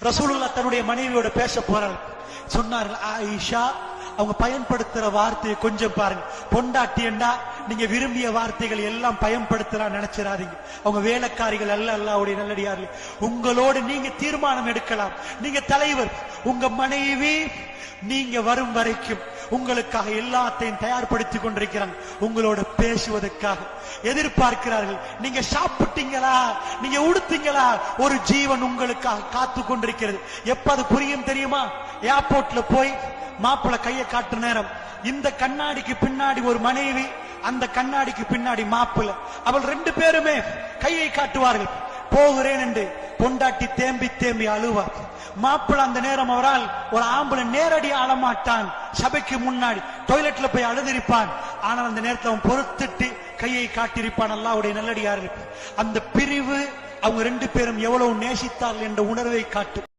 ரசூலுல்லாஹ் தன்னுடைய மனைவியோட பேச போறாங்க. சொன்னார்கள், ஆயிஷா அவங்க பயன்படுத்துற வார்த்தையை கொஞ்சம் பாருங்க. பொண்டாட்டியண்டா நீங்க விரும்பிய வார்த்தைகள் எல்லாம் பயன்படுத்தலாம் நினைச்சிடாதீங்க. அவங்க வேலைக்காரிகள் அல்ல, அல்லாஹ்வுடைய நல்லடியார்கள். உங்களோடு நீங்க தீர்மானம் எடுக்கலாம். நீங்க தலைவர், உங்க மனைவி நீங்க வரும் வரைக்கும் உங்களுக்காக எல்லாத்தையும் தயார்படுத்திக் கொண்டிருக்கிறாங்க. உங்களோட பேசுவதற்காக எதிர்பார்க்கிறார்கள். நீங்க சாப்பிட்டீங்களா, நீங்க உடுத்தீங்களா, ஒரு ஜீவன் உங்களுக்காக காத்து கொண்டிருக்கிறது. எப்ப அது புரியும் தெரியுமா? ஏர்போர்ட்ல போய் மாப்பிள்ளை கையை காட்டு நேரம், இந்த கண்ணாடிக்கு பின்னாடி ஒரு மனைவி, அந்த கண்ணாடிக்கு பின்னாடி மாப்பிள்ளை, அவள் ரெண்டு பேருமே கையை காட்டுவார்கள். போகிறேன் என்று பொண்டாட்டி தேம்பி தேம்பி அழுவார். மாப்பிள்ளை அந்த நேரம் அவரால் ஒரு ஆம்பளை நேரடி அழமாட்டான். சபைக்கு முன்னாடி டாய்லெட்ல போய் அழுதிருப்பான். ஆனால் அந்த நேரத்தில் அவன் பொறுத்துட்டு கையை காட்டியிருப்பான். அல்லாஹ்வுடைய நல்லடியார்கள், அந்த பிரிவு அவங்க ரெண்டு பேரும் எவ்வளவு நேசித்தார்கள் என்ற உணர்வை காட்டு.